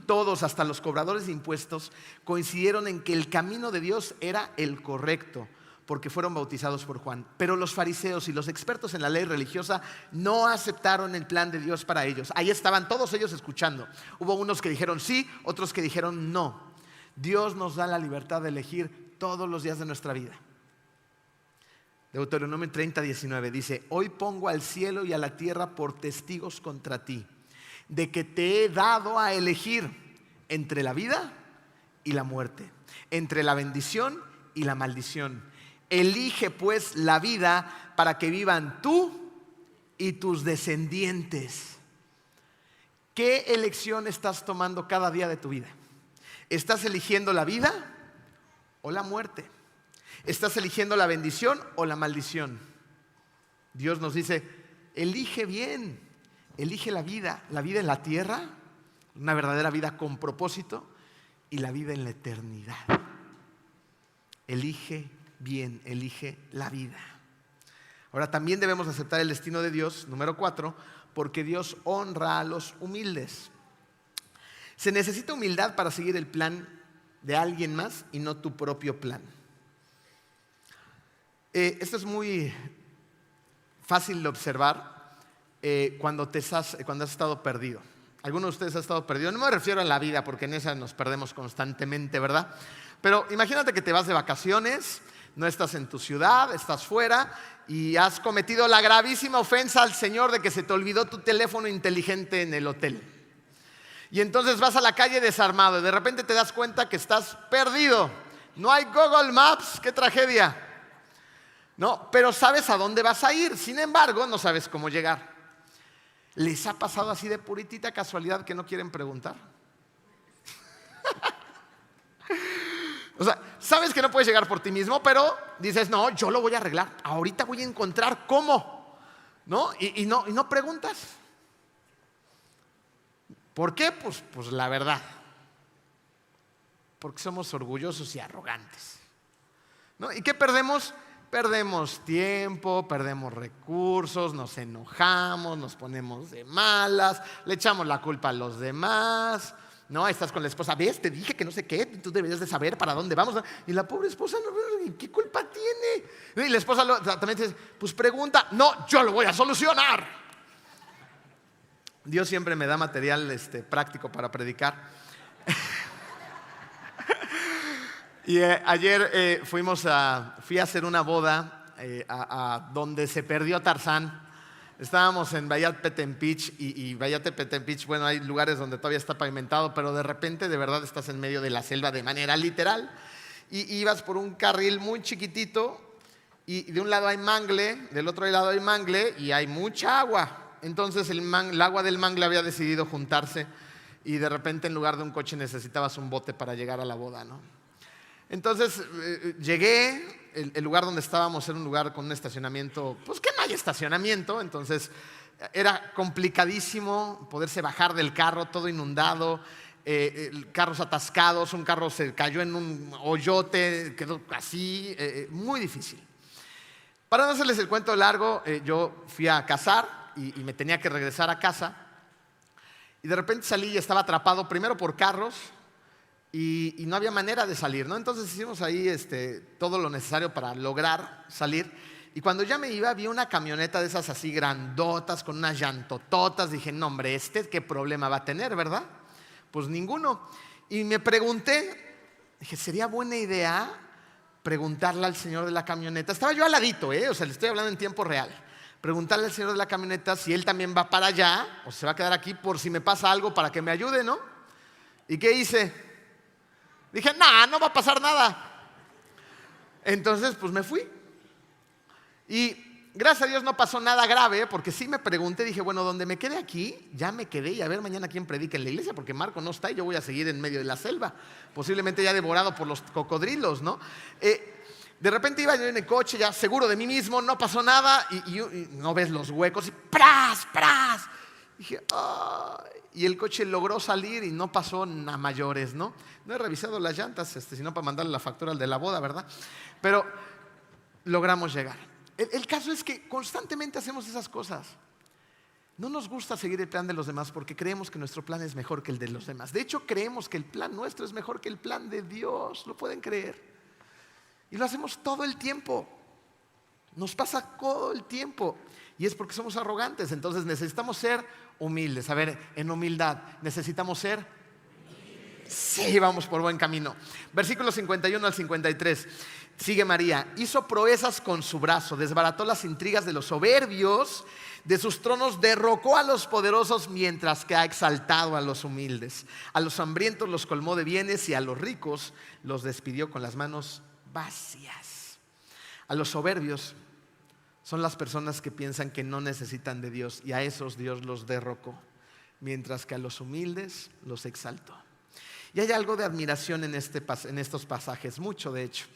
todos, hasta los cobradores de impuestos, coincidieron en que el camino de Dios era el correcto, porque fueron bautizados por Juan. Pero los fariseos y los expertos en la ley religiosa no aceptaron el plan de Dios para ellos. Ahí estaban todos ellos escuchando. Hubo unos que dijeron sí, otros que dijeron no. Dios nos da la libertad de elegir todos los días de nuestra vida. Deuteronomio 30, 19 dice: hoy pongo al cielo y a la tierra por testigos contra ti, de que te he dado a elegir entre la vida y la muerte, entre la bendición y la maldición. Elige pues la vida para que vivan tú y tus descendientes. ¿Qué elección estás tomando cada día de tu vida? ¿Estás eligiendo la vida o la muerte? ¿Estás eligiendo la bendición o la maldición? Dios nos dice: elige bien, elige la vida en la tierra, una verdadera vida con propósito, y la vida en la eternidad. Elige bien, elige la vida. Ahora, también debemos aceptar el destino de Dios, número 4, porque Dios honra a los humildes. Se necesita humildad para seguir el plan de alguien más y no tu propio plan. Esto es muy fácil de observar cuando has estado perdido. ¿Alguno de ustedes ha estado perdido? No me refiero a la vida, porque en esa nos perdemos constantemente, ¿verdad? Pero imagínate que te vas de vacaciones, no estás en tu ciudad, estás fuera y has cometido la gravísima ofensa al Señor de que se te olvidó tu teléfono inteligente en el hotel. Y entonces vas a la calle desarmado y de repente te das cuenta que estás perdido. No hay Google Maps, qué tragedia. No, pero sabes a dónde vas a ir, sin embargo no sabes cómo llegar. ¿Les ha pasado así de puritita casualidad que no quieren preguntar? O sea, sabes que no puedes llegar por ti mismo, pero dices: no, yo lo voy a arreglar, ahorita voy a encontrar cómo, ¿no? Y no preguntas. ¿Por qué? Pues la verdad, porque somos orgullosos y arrogantes, ¿no? ¿Y qué perdemos? Perdemos tiempo, perdemos recursos, nos enojamos, nos ponemos de malas, le echamos la culpa a los demás, ¿no? Estás con la esposa: ves, te dije que no sé qué, tú deberías de saber para dónde vamos. Y la pobre esposa, ¿qué culpa tiene? Y la esposa también dice: pues pregunta. No, yo lo voy a solucionar. Dios siempre me da material práctico para predicar. Y ayer fui a hacer una boda a donde se perdió Tarzán. Estábamos en Vayat-Petempich y Vayat-Petempich, bueno, hay lugares donde todavía está pavimentado, pero de repente de verdad estás en medio de la selva de manera literal. Y ibas por un carril muy chiquitito y de un lado hay mangle, del otro lado hay mangle y hay mucha agua. Entonces el agua del mangle había decidido juntarse y de repente en lugar de un coche necesitabas un bote para llegar a la boda, ¿no? Entonces llegué, el lugar donde estábamos era un lugar con un estacionamiento, pues que no hay estacionamiento, entonces era complicadísimo poderse bajar del carro, todo inundado, carros atascados, un carro se cayó en un hoyote, quedó así, muy difícil. Para no hacerles el cuento largo, yo fui a cazar y me tenía que regresar a casa. Y de repente salí y estaba atrapado primero por carros y no había manera de salir, ¿no? Entonces hicimos ahí todo lo necesario para lograr salir. Y cuando ya me iba, vi una camioneta de esas así grandotas, con unas llantototas. Dije, no hombre, ¿qué problema va a tener, verdad? Pues ninguno. Y me pregunté, dije, ¿sería buena idea preguntarle al señor de la camioneta? Estaba yo al ladito, o sea, le estoy hablando en tiempo real. Preguntarle al señor de la camioneta si él también va para allá o se va a quedar aquí por si me pasa algo para que me ayude, ¿no? ¿Y qué hice? Dije, no va a pasar nada. Entonces, pues me fui. Y gracias a Dios no pasó nada grave, porque sí me pregunté, dije, bueno, donde me quede aquí, ya me quedé, y a ver mañana quién predica en la iglesia, porque Marco no está y yo voy a seguir en medio de la selva, posiblemente ya devorado por los cocodrilos, ¿no? De repente iba yo en el coche, ya seguro de mí mismo, no pasó nada, y no ves los huecos, y ¡pras, pras! Dije, ¡ay! Y el coche logró salir y no pasó a mayores, ¿no? No he revisado las llantas, sino para mandarle la factura al de la boda, ¿verdad? Pero logramos llegar. El caso es que constantemente hacemos esas cosas. No nos gusta seguir el plan de los demás porque creemos que nuestro plan es mejor que el de los demás. De hecho, creemos que el plan nuestro es mejor que el plan de Dios. ¿Lo pueden creer? Y lo hacemos todo el tiempo. Nos pasa todo el tiempo. Y es porque somos arrogantes. Entonces necesitamos ser humildes. A ver, en humildad, necesitamos ser... Sí, vamos por buen camino. Versículos 51 al 53. Sigue María. Hizo proezas con su brazo, desbarató las intrigas de los soberbios, de sus tronos derrocó a los poderosos, mientras que ha exaltado a los humildes. A los hambrientos los colmó de bienes y a los ricos los despidió con las manos vacías. A los soberbios son las personas que piensan que no necesitan de Dios, y a esos Dios los derrocó, mientras que a los humildes los exaltó. Y hay algo de admiración en estos pasajes, mucho de hecho.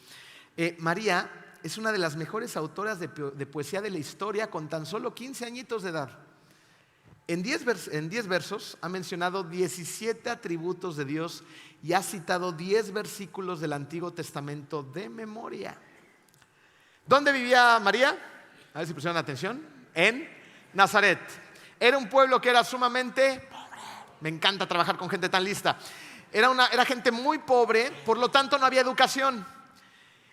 María es una de las mejores autoras de poesía de la historia, con tan solo 15 añitos de edad. En 10 versos ha mencionado 17 atributos de Dios y ha citado 10 versículos del Antiguo Testamento de memoria. ¿Dónde vivía María? A ver si pusieron atención. En Nazaret. Era un pueblo que era sumamente pobre. Me encanta trabajar con gente tan lista. Era gente muy pobre, por lo tanto no había educación.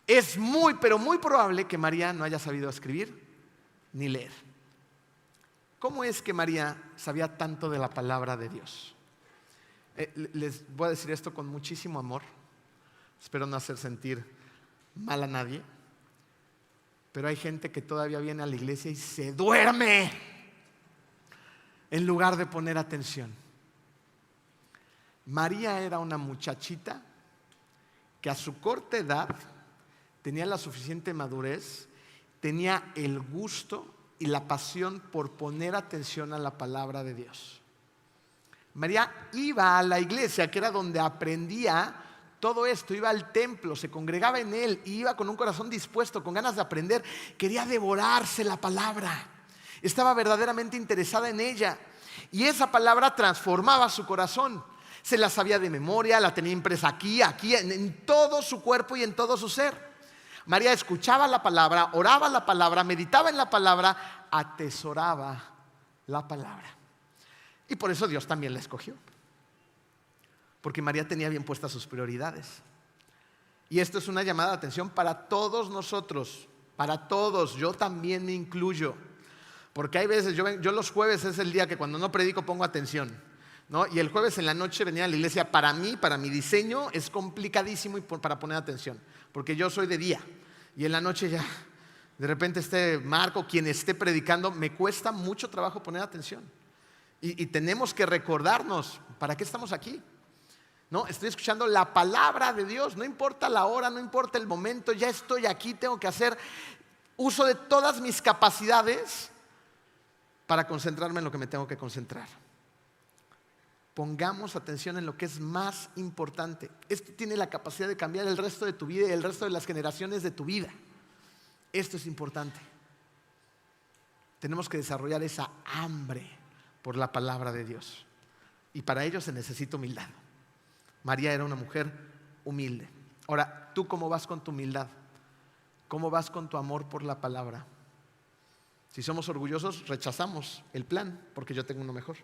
Es muy, pero muy probable que María no haya sabido escribir ni leer. ¿Cómo es que María sabía tanto de la palabra de Dios? Les voy a decir esto con muchísimo amor. Espero no hacer sentir mal a nadie. Pero hay gente que todavía viene a la iglesia y se duerme en lugar de poner atención. María era una muchachita que a su corta edad tenía la suficiente madurez, tenía el gusto y la pasión por poner atención a la palabra de Dios. María iba a la iglesia, que era donde aprendía todo esto, iba al templo, se congregaba en él, iba con un corazón dispuesto, con ganas de aprender, quería devorarse la palabra, estaba verdaderamente interesada en ella, y esa palabra transformaba su corazón. Se la sabía de memoria, la tenía impresa aquí, en todo su cuerpo y en todo su ser. María escuchaba la palabra, oraba la palabra, meditaba en la palabra, atesoraba la palabra. Y por eso Dios también la escogió. Porque María tenía bien puestas sus prioridades. Y esto es una llamada de atención para todos nosotros, para todos, yo también me incluyo. Porque hay veces, yo los jueves es el día que cuando no predico pongo atención, ¿no? Y el jueves en la noche venía a la iglesia, para mí, para mi diseño, es complicadísimo para poner atención, porque yo soy de día y en la noche ya, de repente Marco, quien esté predicando, me cuesta mucho trabajo poner atención. Y tenemos que recordarnos, ¿para qué estamos aquí? ¿No? Estoy escuchando la palabra de Dios, no importa la hora, no importa el momento, ya estoy aquí, tengo que hacer uso de todas mis capacidades para concentrarme en lo que me tengo que concentrar. Pongamos atención en lo que es más importante. Esto tiene la capacidad de cambiar el resto de tu vida y el resto de las generaciones de tu vida. Esto es importante. Tenemos que desarrollar esa hambre por la palabra de Dios. Y para ello se necesita humildad. María era una mujer humilde. Ahora, ¿tú cómo vas con tu humildad? ¿Cómo vas con tu amor por la palabra? Si somos orgullosos, rechazamos el plan porque yo tengo uno mejor.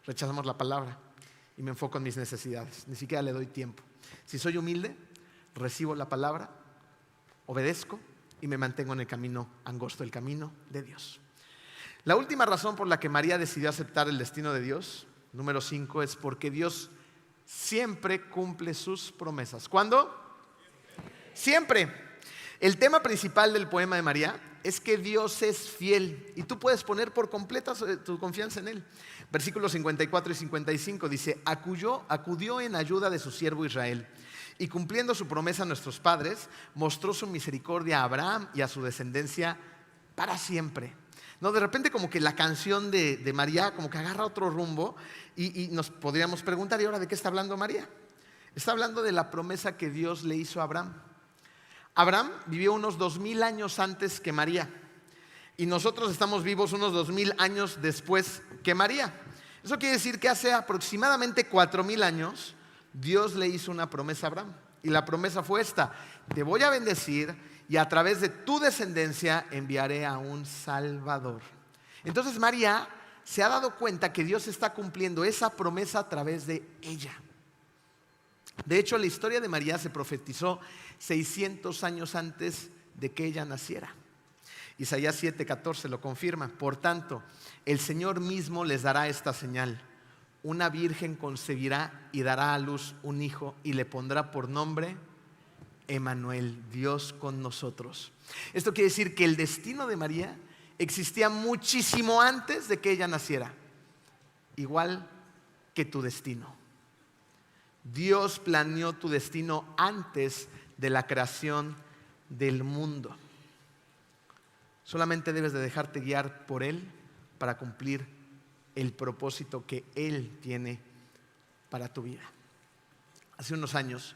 rechazamos la palabra y me enfoco en mis necesidades. Ni siquiera le doy tiempo. Si soy humilde, recibo la palabra, obedezco y me mantengo en el camino angosto, el camino de Dios. La última razón por la que María decidió aceptar el destino de Dios, número 5, es porque Dios siempre cumple sus promesas. ¿Cuándo? Siempre. El tema principal del poema de María es que Dios es fiel y tú puedes poner por completa tu confianza en Él. Versículos 54 y 55 dice: acudió en ayuda de su siervo Israel y cumpliendo su promesa a nuestros padres, mostró su misericordia a Abraham y a su descendencia para siempre. No, de repente como que la canción de María como que agarra otro rumbo y nos podríamos preguntar: ¿y ahora de qué está hablando María? Está hablando de la promesa que Dios le hizo a Abraham. Abraham vivió unos 2000 años antes que María y nosotros estamos vivos unos 2000 años después que María. Eso quiere decir que hace aproximadamente 4000 años Dios le hizo una promesa a Abraham y la promesa fue esta: te voy a bendecir y a través de tu descendencia enviaré a un Salvador. Entonces María se ha dado cuenta que Dios está cumpliendo esa promesa a través de ella. De hecho, la historia de María se profetizó 600 años antes de que ella naciera. Isaías 7:14 lo confirma. Por tanto, el Señor mismo les dará esta señal: una virgen concebirá y dará a luz un hijo y le pondrá por nombre Emmanuel, Dios con nosotros. Esto quiere decir que el destino de María existía muchísimo antes de que ella naciera, igual que tu destino. Dios planeó tu destino antes de la creación del mundo. Solamente debes de dejarte guiar por Él para cumplir el propósito que Él tiene para tu vida. Hace unos años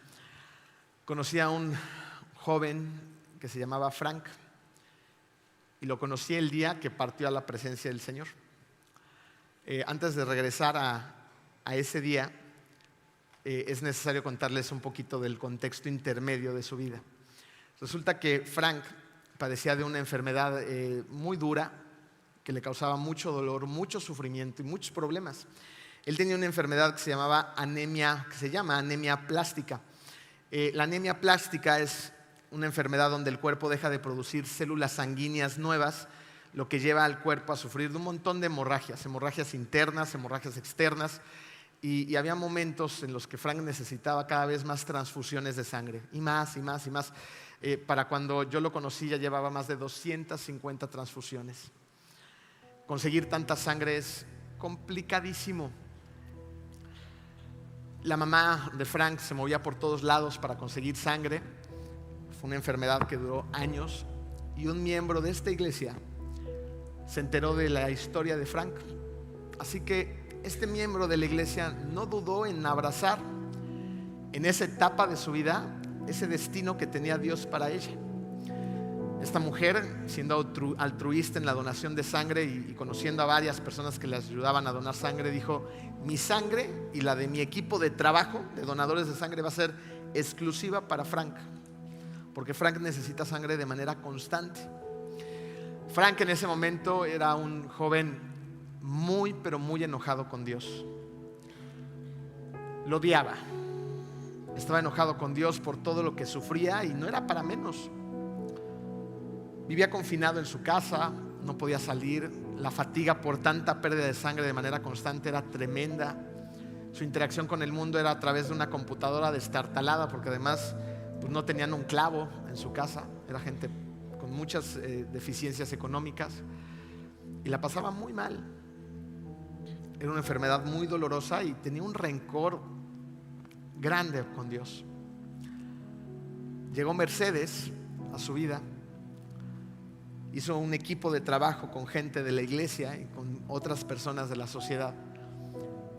conocí a un joven que se llamaba Frank y lo conocí el día que partió a la presencia del Señor. Antes de regresar a ese día, es necesario contarles un poquito del contexto intermedio de su vida. Resulta que Frank padecía de una enfermedad muy dura que le causaba mucho dolor, mucho sufrimiento y muchos problemas. Él tenía una enfermedad que se llama anemia plástica. La anemia plástica es una enfermedad donde el cuerpo deja de producir células sanguíneas nuevas, lo que lleva al cuerpo a sufrir de un montón de hemorragias internas, hemorragias externas. Y había momentos en los que Frank necesitaba cada vez más transfusiones de sangre, y más y más y más. Para cuando yo lo conocí ya llevaba más de 250 transfusiones. Conseguir tanta sangre es complicadísimo. La mamá de Frank se movía por todos lados para conseguir sangre. Fue una enfermedad que duró años y un miembro de esta iglesia se enteró de la historia de Frank. Así que este miembro de la iglesia no dudó en abrazar en esa etapa de su vida ese destino que tenía Dios para ella. Esta mujer, siendo altruista en la donación de sangre y conociendo a varias personas que les ayudaban a donar sangre, dijo: mi sangre y la de mi equipo de trabajo de donadores de sangre va a ser exclusiva para Frank, porque Frank necesita sangre de manera constante. Frank en ese momento era un joven muy, pero muy enojado con Dios. Lo odiaba. Estaba enojado con Dios por todo lo que sufría y no era para menos. Vivía confinado en su casa, no podía salir. La fatiga por tanta pérdida de sangre de manera constante era tremenda. Su interacción con el mundo era a través de una computadora destartalada, porque además pues, no tenían un clavo en su casa. Era gente con muchas deficiencias económicas y la pasaba muy mal. Era una enfermedad muy dolorosa y tenía un rencor grande con Dios. Llegó Mercedes a su vida. Hizo un equipo de trabajo con gente de la iglesia y con otras personas de la sociedad.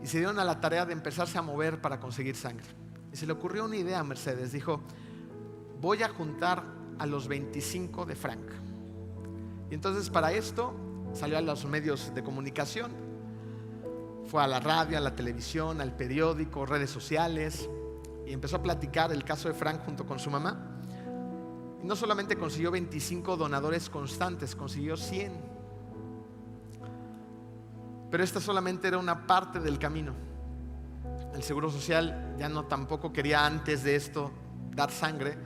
Y se dieron a la tarea de empezarse a mover para conseguir sangre. Y se le ocurrió una idea a Mercedes. Dijo: voy a juntar a los 25 de Frank. Y entonces para esto salió a los medios de comunicación. Fue a la radio, a la televisión, al periódico, redes sociales. Y empezó a platicar el caso de Frank junto con su mamá. Y no solamente consiguió 25 donadores constantes, consiguió 100. Pero esta solamente era una parte del camino. El Seguro Social ya no tampoco quería antes de esto dar sangre.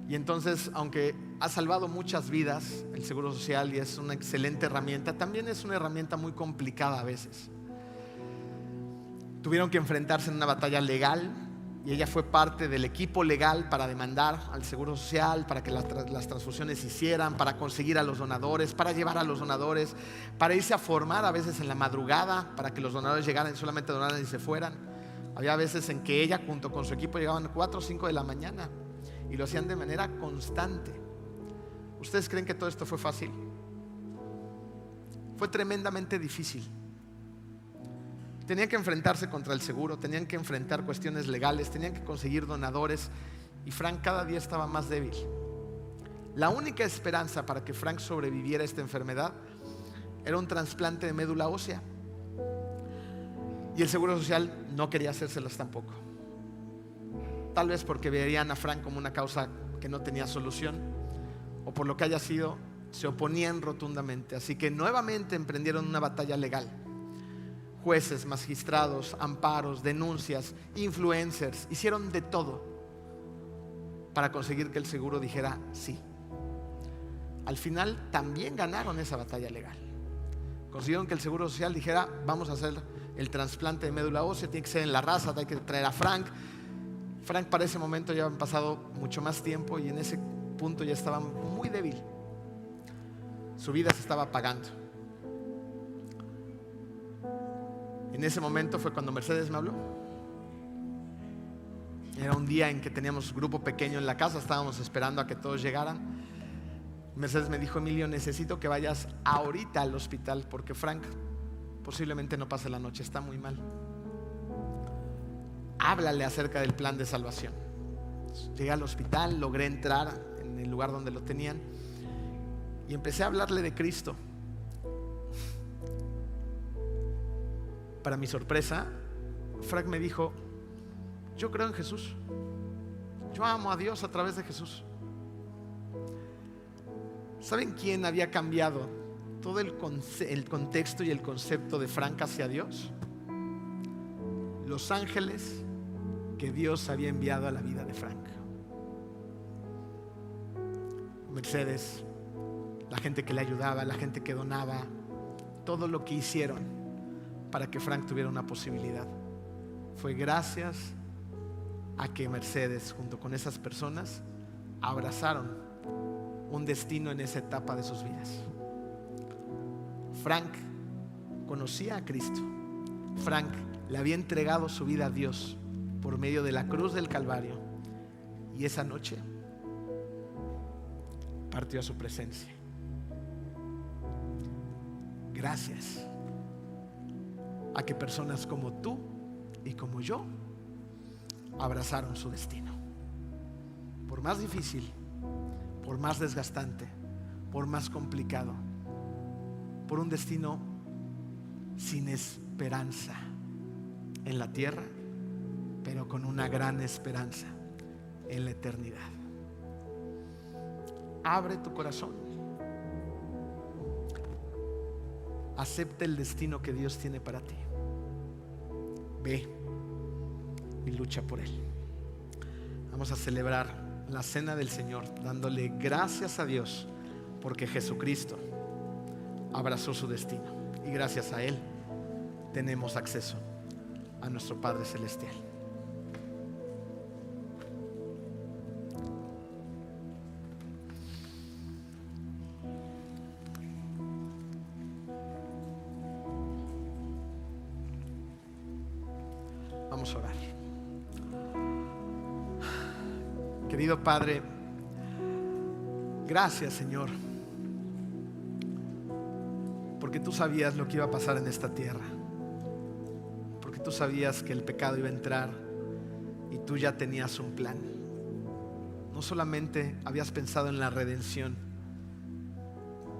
Y entonces, aunque ha salvado muchas vidas el Seguro Social y es una excelente herramienta, también es una herramienta muy complicada a veces. Tuvieron que enfrentarse en una batalla legal y ella fue parte del equipo legal para demandar al Seguro Social, para que las transfusiones se hicieran, para conseguir a los donadores, para llevar a los donadores, para irse a formar a veces en la madrugada, para que los donadores llegaran y solamente donaran y se fueran. Había veces en que ella junto con su equipo llegaban 4 o 5 de la mañana y lo hacían de manera constante. ¿Ustedes creen que todo esto fue fácil? Fue tremendamente difícil. Tenían que enfrentarse contra el seguro, tenían que enfrentar cuestiones legales, tenían que conseguir donadores y Frank cada día estaba más débil. La única esperanza para que Frank sobreviviera a esta enfermedad era un trasplante de médula ósea. Y el Seguro Social no quería hacérselas tampoco. Tal vez porque veían a Frank como una causa que no tenía solución, o por lo que haya sido, se oponían rotundamente. Así que nuevamente emprendieron una batalla legal. Jueces, magistrados, amparos, denuncias, influencers, hicieron de todo para conseguir que el seguro dijera sí. Al final también ganaron esa batalla legal. Consiguieron que el Seguro Social dijera: vamos a hacer el trasplante de médula ósea, tiene que ser en la raza, hay que traer a Frank. Frank para ese momento ya habían pasado mucho más tiempo y en ese punto ya estaba muy débil. Su vida se estaba apagando. En ese momento fue cuando Mercedes me habló. Era un día en que teníamos grupo pequeño en la casa, estábamos esperando a que todos llegaran. Mercedes me dijo: Emilio, necesito que vayas ahorita al hospital porque Frank posiblemente no pase la noche, está muy mal. Háblale acerca del plan de salvación. Llegué al hospital, logré entrar en el lugar donde lo tenían y empecé a hablarle de Cristo. Para mi sorpresa, Frank me dijo: yo creo en Jesús, yo amo a Dios a través de Jesús. ¿Saben quién había cambiado todo el contexto y el concepto de Frank hacia Dios? Los ángeles que Dios había enviado a la vida de Frank. Mercedes, la gente que le ayudaba, la gente que donaba, todo lo que hicieron para que Frank tuviera una posibilidad fue gracias a que Mercedes junto con esas personas abrazaron un destino en esa etapa de sus vidas. Frank conocía a Cristo. Frank le había entregado su vida a Dios por medio de la cruz del Calvario y esa noche partió a su presencia. Gracias a que personas como tú y como yo abrazaron su destino. Por más difícil, por más desgastante, por más complicado, por un destino sin esperanza en la tierra, pero con una gran esperanza en la eternidad. Abre tu corazón. Acepta el destino que Dios tiene para ti. Ve y lucha por él. Vamos a celebrar la cena del Señor dándole gracias a Dios porque Jesucristo abrazó su destino y gracias a él tenemos acceso a nuestro Padre Celestial. Vamos a orar. Querido Padre, gracias, Señor, porque tú sabías lo que iba a pasar en esta tierra, porque tú sabías que el pecado iba a entrar y tú ya tenías un plan. No solamente habías pensado en la redención,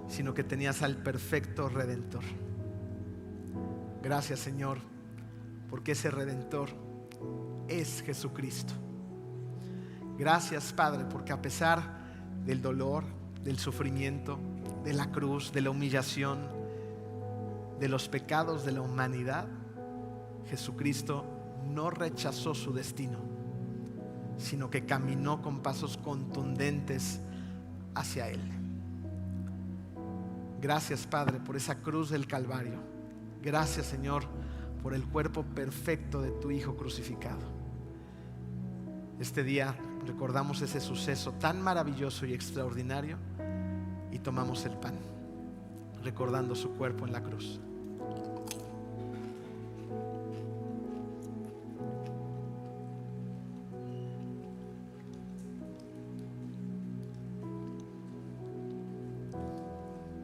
sino que tenías al perfecto Redentor. Gracias, Señor, porque ese Redentor es Jesucristo. Gracias, Padre, porque a pesar del dolor, del sufrimiento, de la cruz, de la humillación, de los pecados de la humanidad, Jesucristo no rechazó su destino, sino que caminó con pasos contundentes hacia Él. Gracias, Padre, por esa cruz del Calvario. Gracias, Señor, por el cuerpo perfecto de tu Hijo crucificado. Este día recordamos ese suceso tan maravilloso y extraordinario y tomamos el pan, recordando su cuerpo en la cruz.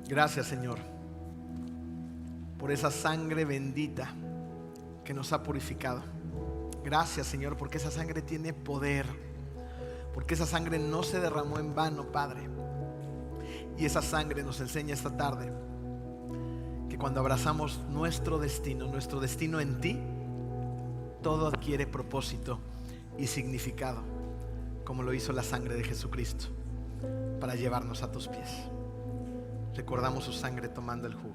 Gracias, Señor, por esa sangre bendita que nos ha purificado. Gracias, Señor, porque esa sangre tiene poder, porque esa sangre no se derramó en vano, Padre. Y esa sangre nos enseña esta tarde que cuando abrazamos nuestro destino en ti, todo adquiere propósito y significado, como lo hizo la sangre de Jesucristo para llevarnos a tus pies. Recordamos su sangre tomando el jugo.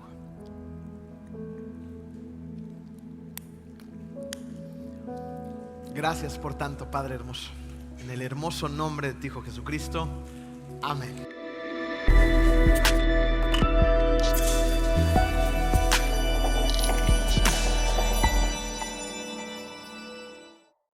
Gracias por tanto, Padre hermoso. En el hermoso nombre de tu Hijo Jesucristo. Amén.